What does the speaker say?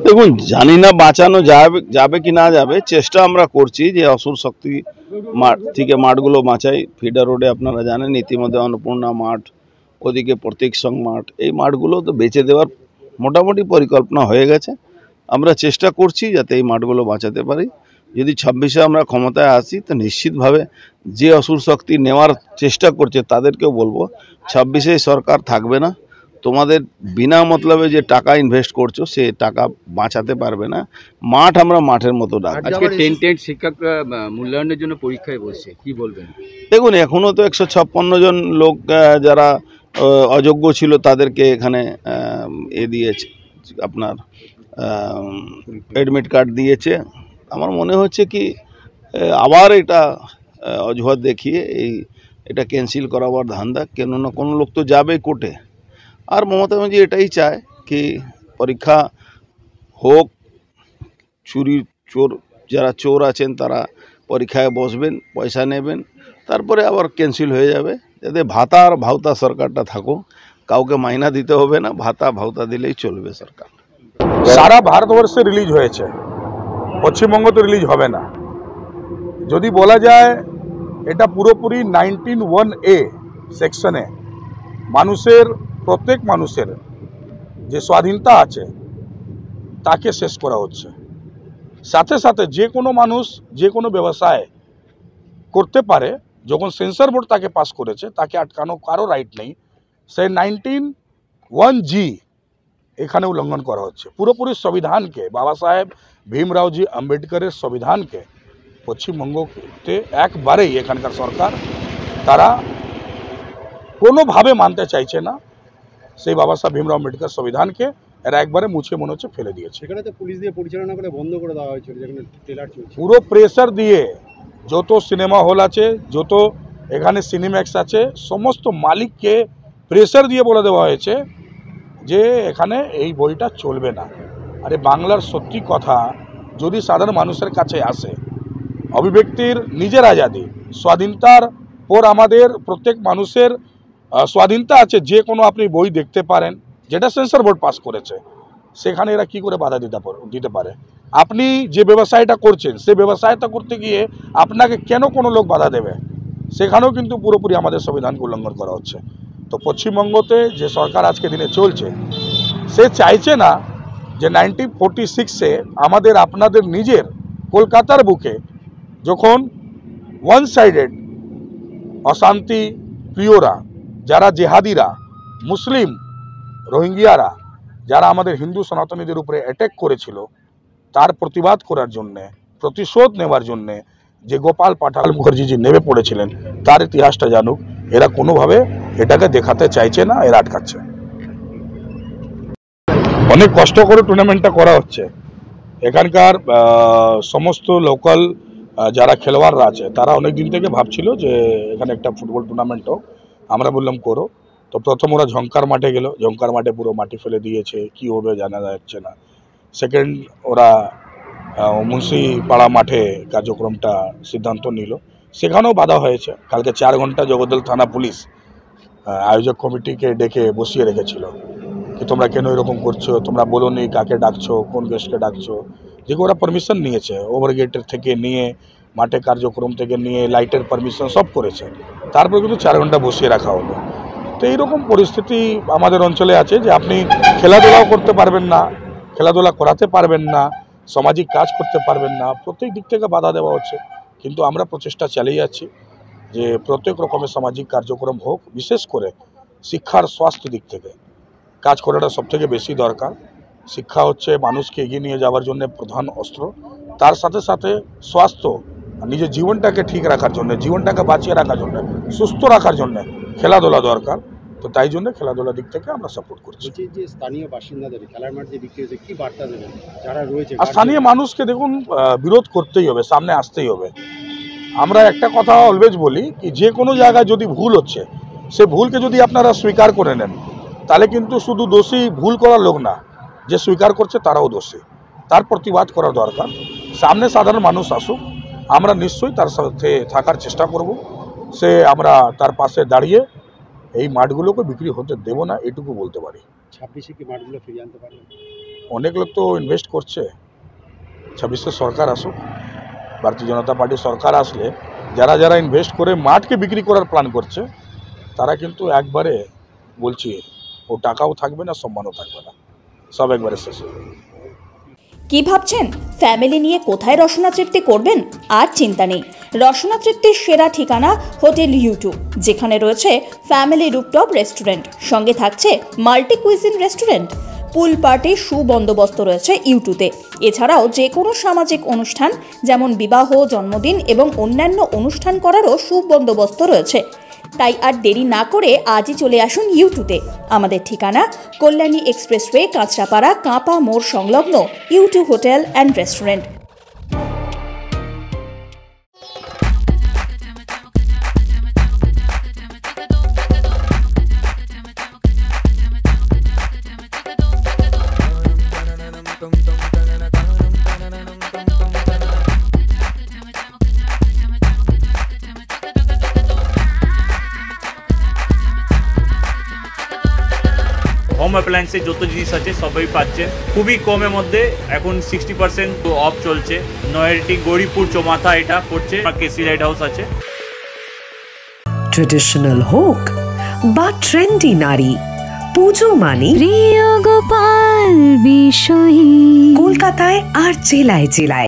দেখুন, জানি না বাঁচানো যাবে কি না যাবে। চেষ্টা আমরা করছি যে অসুর শক্তি মাঠ থেকে মাঠগুলো বাঁচাই। ফিডার রোডে আপনারা জানেন ইতিমধ্যে অন্নপূর্ণা মাঠ, ওদিকে প্রতীক সং মাঠ, এই মাঠগুলো তো বেঁচে দেওয়ার মোটামুটি পরিকল্পনা হয়ে গেছে। আমরা চেষ্টা করছি যাতে এই মাঠগুলো বাঁচাতে পারি। যদি 26-এ আমরা ক্ষমতায় আসি তো নিশ্চিতভাবে যে অসুর শক্তি নেওয়ার চেষ্টা করছে তাদেরকেও বলবো 26-এ সরকার থাকবে না। তোমাদের বিনা মতলবে যে টাকা ইনভেস্ট করছো সে টাকা বাঁচাতে পারবে না। মাঠ আমরা মাঠের মতো ডাকবো। আজকে টেন্টেড শিক্ষকরা মূল্যায়নের জন্য পরীক্ষায় বসছে, কি বলবেন? দেখুন, এখনো তো 156 জন লোক যারা অযোগ্য ছিল তাদেরকে এখানে দিয়েছে, আপনার অ্যাডমিট কার্ড দিয়েছে। আমার মনে হচ্ছে কি আবার এটা অজুহাত দেখিয়ে এটা ক্যান্সেল করাবার ধান্দা। কেন না কোনো লোক তো যাবে কোর্টে। আর মমতা ব্যানার্জি এটাই চায় কি পরীক্ষা হোক, যারা চোর আছেন তারা পরীক্ষায় বসবেন, পয়সা নেবেন, তারপরে আবার ক্যান্সেল হয়ে যাবে। যাতে ভাতা আর ভাওতা সরকারটা থাকুক, কাউকে মাইনা দিতে হবে না, ভাতা ভাওতা দিলেই চলবে সরকার। সারা ভারতবর্ষে রিলিজ হয়েছে, পশ্চিমবঙ্গ তো রিলিজ হবে না। যদি বলা যায় এটা পুরোপুরি 19(1)A সেকশনে মানুষের, প্রত্যেক মানুষের যে স্বাধীনতা আছে তাকে শেষ করা হচ্ছে। সাথে সাথে যে কোনো মানুষ যে কোনো ব্যবসায় করতে পারে, যখন সেন্সর বোর্ড তাকে পাস করেছে তাকে আটকানো কারো রাইট নেই। সেই 19(1)G এখানে উল্লঙ্ঘন করা হচ্ছে। পুরোপুরি সংবিধানকে, বাবা সাহেব ভীমরাওজি আম্বেদকরের সংবিধানকে পশ্চিমবঙ্গতে একবারেই এখানকার সরকার তারা কোনোভাবে মানতে চাইছে না। সেই বাবা সাহেব ভীমরাও আম্বেদকর সংবিধানকে এরা একবারে মুছে মনে হচ্ছে ফেলে দিয়েছে। সেখানে তো পুলিশ দিয়ে পরিচালনা করে বন্ধ করে দেওয়া হয়েছিল, যেখানে ট্রেলার চলছে। পুরো প্রেসার দিয়ে যত সিনেমা হল আছে, যত এখানে সিনেম্যাক্স আছে, সমস্ত মালিককে প্রেসার দিয়ে বলে দেওয়া হয়েছে যে এখানে এই বইটা চলবে না। আরে বাংলার সত্যি কথা যদি সাধারণ মানুষের কাছে আসে, অভিব্যক্তির নিজের আজাদি, স্বাধীনতার পর আমাদের প্রত্যেক মানুষের স্বাধীনতা আছে, যে কোনো আপনি বই দেখতে পারেন, যেটা সেন্সর বোর্ড পাস করেছে, সেখানে এরা কি করে বাধা দিতে পারে? আপনি যে ব্যবসায়টা করছেন সে ব্যবসায়টা করতে গিয়ে আপনাকে কেন কোনো লোক বাধা দেবে? সেখানেও কিন্তু পুরোপুরি আমাদের সংবিধানকে উল্লঙ্ঘন করা হচ্ছে। তো পশ্চিমবঙ্গতে যে সরকার আজকে দিনে চলছে সে চাইছে না যে 1946-এ আমাদের আপনাদের নিজের কলকাতার বুকে যখন ওয়ান সাইডেড অশান্তি প্রিয়রা, যারা জেহাদিরা, মুসলিম রোহিঙ্গিয়ারা, যারা আমাদের হিন্দু সনাতনীদের উপরে অ্যাটাক করেছিল, তার প্রতিবাদ করার জন্যে, প্রতিশোধ নেওয়ার জন্যে যে গোপাল পাঠাল মুখার্জিজি নেমে পড়েছিলেন, তার ইতিহাসটা জানুক। এরা কোনোভাবে এটাকে দেখাতে চাইছে না, এরা আটকাচ্ছে। অনেক কষ্ট করে টুর্নামেন্টটা করা হচ্ছে। এখানকার সমস্ত লোকাল যারা খেলোয়াড়রা আছে তারা অনেক দিন থেকে ভাবছিল যে এখানে একটা ফুটবল টুর্নামেন্ট হোক। আমরা বললাম করো। তো প্রথম ওরা ঝঙ্কার মাঠে গেল, ঝঙ্কার মাঠে পুরো মাটি ফেলে দিয়েছে, কি হবে জানা যাচ্ছে না। সেকেন্ড ওরা মুন্সিপাড়া মাঠে কার্যক্রমটা সিদ্ধান্ত নিল, সেখানেও বাধা হয়েছে। কালকে 4 ঘন্টা জগদ্দল থানা পুলিশ আয়োজক কমিটিকে ডেকে বসিয়ে রেখেছিল কি তোমরা কেন এরকম করছো, তোমরা বলো নি কাকে ডাকছো, কোন গেস্টকে ডাকছো। যেগুলো ওরা পারমিশন নিয়েছে, ওভারগেটের থেকে নিয়ে, মাঠে কার্যক্রম থেকে নিয়ে, লাইটের পারমিশন সব করেছে, তারপর কিন্তু 4 ঘন্টা বসিয়ে রাখা হলো। তো এইরকম পরিস্থিতি আমাদের অঞ্চলে আছে যে আপনি খেলাধুলাও করতে পারবেন না, খেলাধুলা করাতে পারবেন না, সামাজিক কাজ করতে পারবেন না, প্রত্যেক দিক থেকে বাধা দেওয়া হচ্ছে। কিন্তু আমরা প্রচেষ্টা চালিয়ে যাচ্ছি যে প্রত্যেক রকমের সামাজিক কার্যক্রম হোক, বিশেষ করে শিক্ষার স্বাস্থ্য দিক থেকে কাজ করাটা সবথেকে বেশি দরকার। শিক্ষা হচ্ছে মানুষকে এগিয়ে নিয়ে যাওয়ার জন্য প্রধান অস্ত্র। তার সাথে সাথে স্বাস্থ্য, নিজের জীবনটাকে ঠিক রাখার জন্য, জীবনটাকে বাঁচিয়ে রাখার জন্য, সুস্থ রাখার জন্য খেলাধুলা দরকার। তো তাই জন্য খেলাধুলার দিক থেকে আমরা সাপোর্ট করছি। যে স্থানীয় বাসিন্দাদের খেলার মাঠ যে বিক্রি হয়েছে, কি বার্তা দেবেন যারা রয়েছে? আর স্থানীয় মানুষকে দেখুন বিরোধ করতেই হবে, সামনে আসতেই হবে। আমরা একটা কথা অলওয়েজ বলি কি যে কোনো জায়গায় যদি ভুল হচ্ছে, সে ভুলকে যদি আপনারা স্বীকার করে নেন, তাহলে কিন্তু শুধু দোষী ভুল করার লোক না, যে স্বীকার করছে তারাও দোষী। তার প্রতিবাদ করা দরকার। সামনে সাধারণ মানুষ আসুক, আমরা নিশ্চয়ই তার সাথে থাকার চেষ্টা করব। সে আমরা তার পাশে দাঁড়িয়ে এই মাঠগুলোকে বিক্রি হতে দেব না, এটুকু বলতে পারি। 26-এ কি মাঠগুলো ফিরিয়ে আনতে পারবেন? অনেক লোক তো ইনভেস্ট করছে। 26-এ সরকার আসুক, ভারতীয় জনতা পার্টি সরকার আসলে যারা যারা ইনভেস্ট করে মাঠকে বিক্রি করার প্ল্যান করছে তারা কিন্তু একবারে বলছি ও টাকাও থাকবে না, সম্মানও থাকবে না, সব একবারে শেষ হয়ে যাবে। কি ভাবছেন ফ্যামিলি নিয়ে কোথায় রসনা তৃপ্তি করবেন? আর চিন্তা নেই, রসনা তৃপ্তির সেরা ঠিকানা হোটেল U2, যেখানে রয়েছে ফ্যামিলি রুফটপ রেস্টুরেন্ট, সঙ্গে থাকছে মাল্টি কুইজিন রেস্টুরেন্ট। পুল পার্টির সুবন্দোবস্ত রয়েছে U2-তে। এছাড়াও যে কোনো সামাজিক অনুষ্ঠান যেমন বিবাহ, জন্মদিন এবং অন্যান্য অনুষ্ঠান করারও সুবন্দোবস্ত রয়েছে। তাই আর দেরি না করে আজই চলে আসুন U2-তে। আমাদের ঠিকানা কল্যাণী এক্সপ্রেসওয়ে, কাঁচরাপাড়া, কাঁপা মোড় সংলগ্ন U2 hotel and restaurant. Home অ্যাপ্লায়েন্সের যত জিনিস আছে সবই পাচ্ছেন খুবই কমের মধ্যে। এখন 60% অফ চলছে। নয়ারটি গৌরীপুর চৌমাথা এটা পড়ছে, কেসি লাইট হাউস আছে। ট্রেডিশনাল হোক বা ট্রেন্ডি নারী, পুজো মানে প্রিয় গোপাল বিষয়ী। কলকাতায় আর জেলায় জেলায়